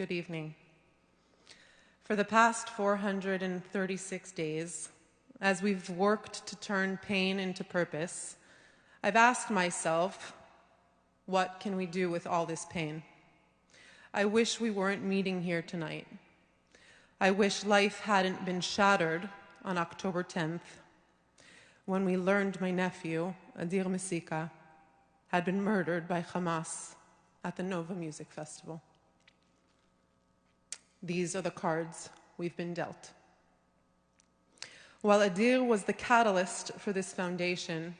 Good evening. For the past 436 days, as we've worked to turn pain into purpose, I've asked myself, what can we do with all this pain? I wish we weren't meeting here tonight. I wish life hadn't been shattered on October 10th, when we learned my nephew, Adir Mesika, had been murdered by Hamas at the Nova Music Festival. These are the cards we've been dealt. While Adir was the catalyst for this foundation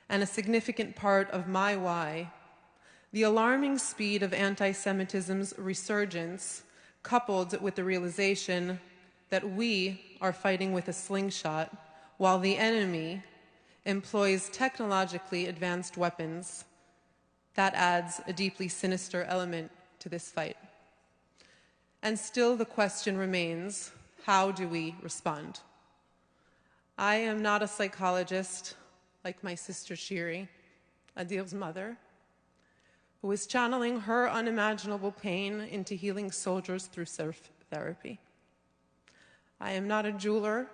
and a significant part of my why, the alarming speed of anti-Semitism's resurgence, coupled with the realization that we are fighting with a slingshot while the enemy employs technologically advanced weapons, that adds a deeply sinister element to this fight. And still the question remains, how do we respond? I am not a psychologist like my sister Shiri, Adir's mother, who is channeling her unimaginable pain into healing soldiers through surf therapy. I am not a jeweler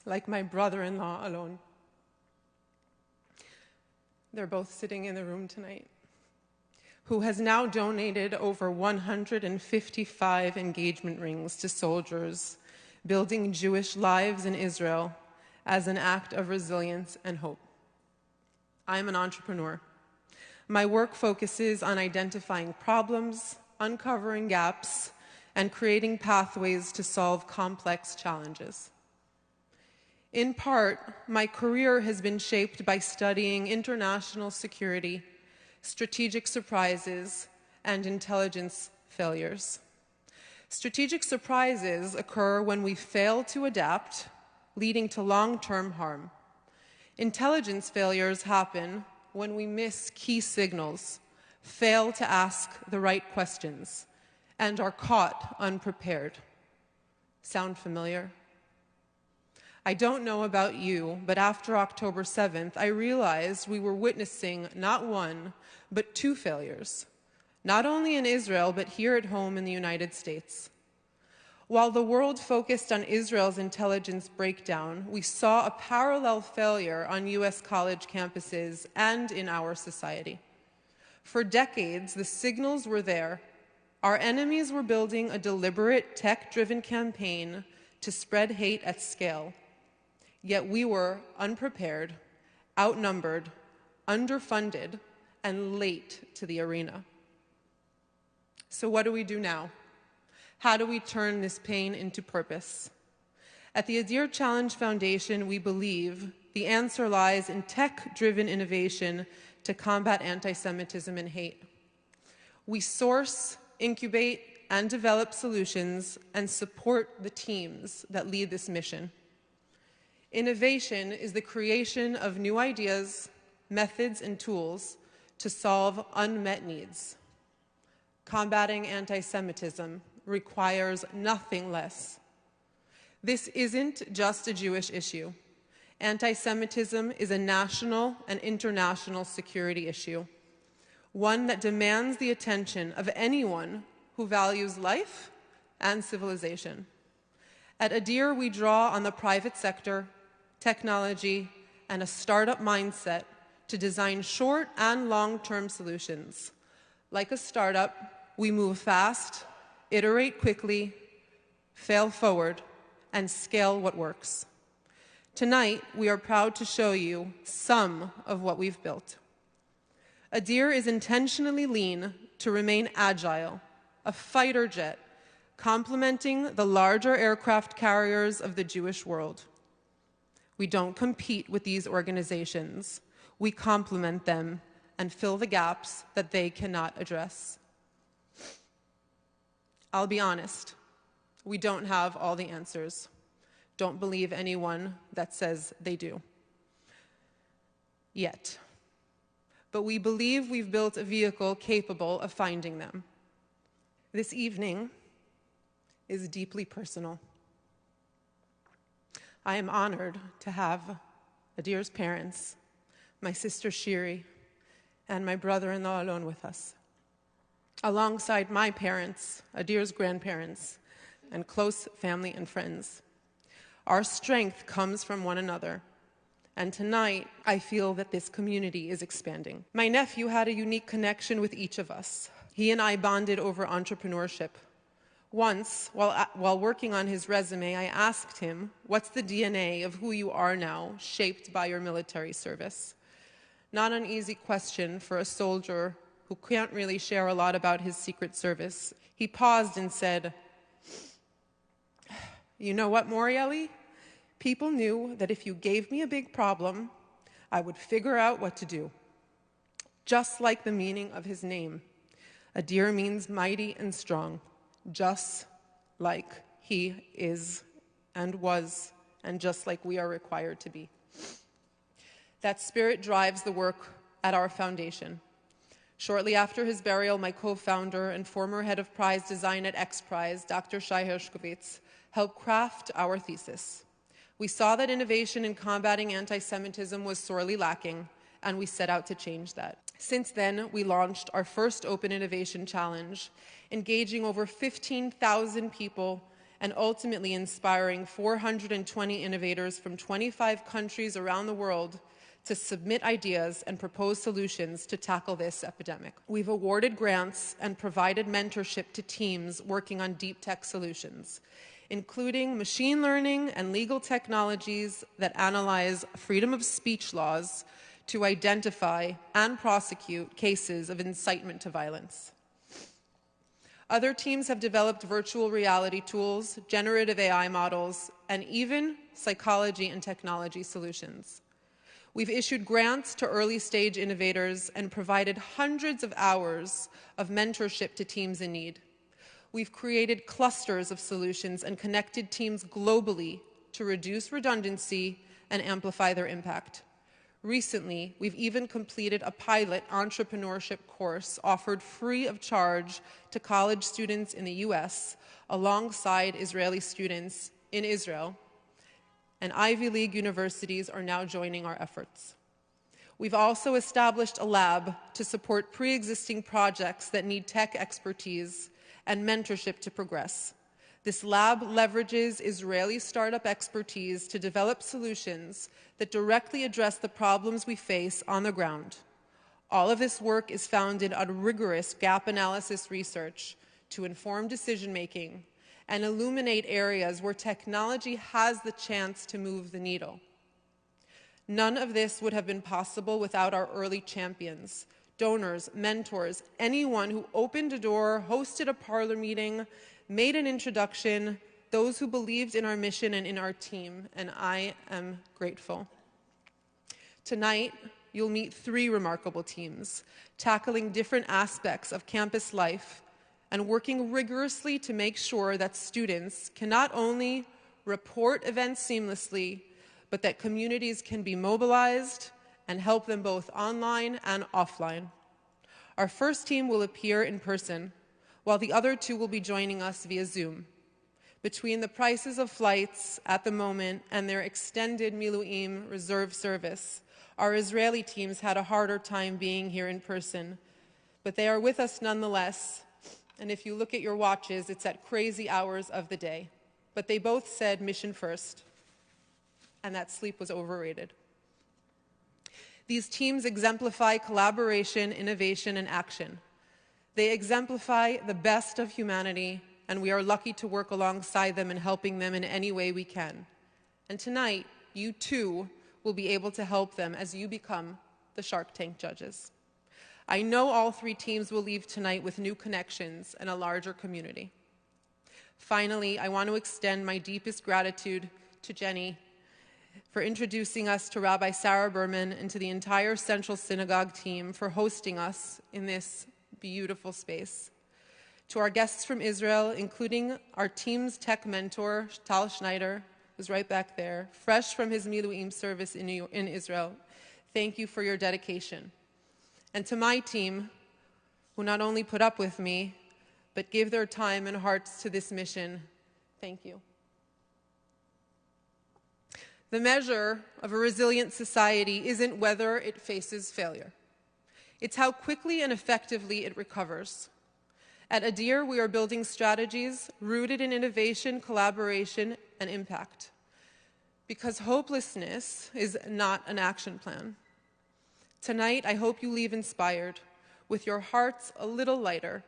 like my brother-in-law Alon. They're both sitting in the room tonight, who has now donated over 155 engagement rings to soldiers, building Jewish lives in Israel as an act of resilience and hope. I'm an entrepreneur. My work focuses on identifying problems, uncovering gaps, and creating pathways to solve complex challenges. In part, my career has been shaped by studying international security, strategic surprises, and intelligence failures. Strategic surprises occur when we fail to adapt, leading to long-term harm. Intelligence failures happen when we miss key signals, fail to ask the right questions, and are caught unprepared. Sound familiar? I don't know about you, but after October 7th, I realized we were witnessing not one, but two failures, not only in Israel, but here at home in the United States. While the world focused on Israel's intelligence breakdown, we saw a parallel failure on US college campuses and in our society. For decades, the signals were there. Our enemies were building a deliberate, tech-driven campaign to spread hate at scale. Yet we were unprepared, outnumbered, underfunded, and late to the arena. So what do we do now? How do we turn this pain into purpose? At the Adir Challenge Foundation, we believe the answer lies in tech-driven innovation to combat anti-Semitism and hate. We source, incubate, and develop solutions and support the teams that lead this mission. Innovation is the creation of new ideas, methods, and tools to solve unmet needs. Combating anti-Semitism requires nothing less. This isn't just a Jewish issue. Anti-Semitism is a national and international security issue, one that demands the attention of anyone who values life and civilization. At Adir, we draw on the private sector, technology, and a startup mindset to design short and long-term solutions. Like a startup, we move fast, iterate quickly, fail forward, and scale what works. Tonight, we are proud to show you some of what we've built. Adir is intentionally lean to remain agile, a fighter jet, complementing the larger aircraft carriers of the Jewish world. We don't compete with these organizations. We complement them and fill the gaps that they cannot address. I'll be honest, we don't have all the answers. Don't believe anyone that says they do. Yet. But we believe we've built a vehicle capable of finding them. This evening is deeply personal. I am honored to have Adir's parents, my sister Shiri, and my brother-in-law Alon with us. alongside my parents, Adir's grandparents, and close family and friends. Our strength comes from one another. And tonight, I feel that this community is expanding. My nephew had a unique connection with each of us. He and I bonded over entrepreneurship. Once, while working on his resume, I asked him, "What's the DNA of who you are now, shaped by your military service?" Not an easy question for a soldier who can't really share a lot about his secret service. He paused and said, "You know what, Morielle? People knew that if you gave me a big problem, I would figure out what to do." Just like the meaning of his name. Adir means mighty and strong, just like he is and was, and just like we are required to be. That spirit drives the work at our foundation. Shortly after his burial, my co-founder and former head of prize design at X Prize, Dr. Shai Hershkovitz, helped craft our thesis. We saw that innovation in combating anti-Semitism was sorely lacking, and we set out to change that. Since then, we launched our first Open Innovation Challenge, engaging over 15,000 people and ultimately inspiring 420 innovators from 25 countries around the world to submit ideas and propose solutions to tackle this epidemic. We've awarded grants and provided mentorship to teams working on deep tech solutions, including machine learning and legal technologies that analyze freedom of speech laws to identify and prosecute cases of incitement to violence. Other teams have developed virtual reality tools, generative AI models, and even psychology and technology solutions. We've issued grants to early-stage innovators and provided hundreds of hours of mentorship to teams in need. We've created clusters of solutions and connected teams globally to reduce redundancy and amplify their impact. Recently, we've even completed a pilot entrepreneurship course offered free of charge to college students in the US alongside Israeli students in Israel, and Ivy League universities are now joining our efforts. We've also established a lab to support pre-existing projects that need tech expertise and mentorship to progress. This lab leverages Israeli startup expertise to develop solutions that directly address the problems we face on the ground. All of this work is founded on rigorous gap analysis research to inform decision-making and illuminate areas where technology has the chance to move the needle. None of this would have been possible without our early champions, donors, mentors, anyone who opened a door, hosted a parlor meeting, made an introduction, those who believed in our mission and in our team, and I am grateful. Tonight, you'll meet 3 remarkable teams, tackling different aspects of campus life and working rigorously to make sure that students can not only report events seamlessly, but that communities can be mobilized and help them both online and offline. Our first team will appear in person, while the other 2 will be joining us via Zoom. Between the prices of flights at the moment and their extended Miluim reserve service, our Israeli teams had a harder time being here in person, but they are with us nonetheless. And if you look at your watches, it's at crazy hours of the day. But they both said mission first, and that sleep was overrated. These teams exemplify collaboration, innovation, and action. They exemplify the best of humanity, and we are lucky to work alongside them and helping them in any way we can. And tonight, you too will be able to help them as you become the Shark Tank judges. I know all 3 teams will leave tonight with new connections and a larger community. Finally, I want to extend my deepest gratitude to Jenny for introducing us to Rabbi Sarah Berman and to the entire Central Synagogue team for hosting us in this beautiful space. To our guests from Israel, including our team's tech mentor, Tal Schneider, who's right back there, fresh from his Miluim service in Israel, thank you for your dedication. And to my team, who not only put up with me, but give their time and hearts to this mission, thank you. The measure of a resilient society isn't whether it faces failure. It's how quickly and effectively it recovers. At ADIR, we are building strategies rooted in innovation, collaboration, and impact. Because hopelessness is not an action plan. Tonight, I hope you leave inspired, with your hearts a little lighter,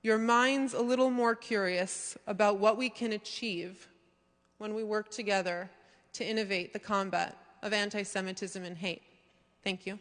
your minds a little more curious about what we can achieve when we work together to innovate the combat of anti-Semitism and hate. Thank you.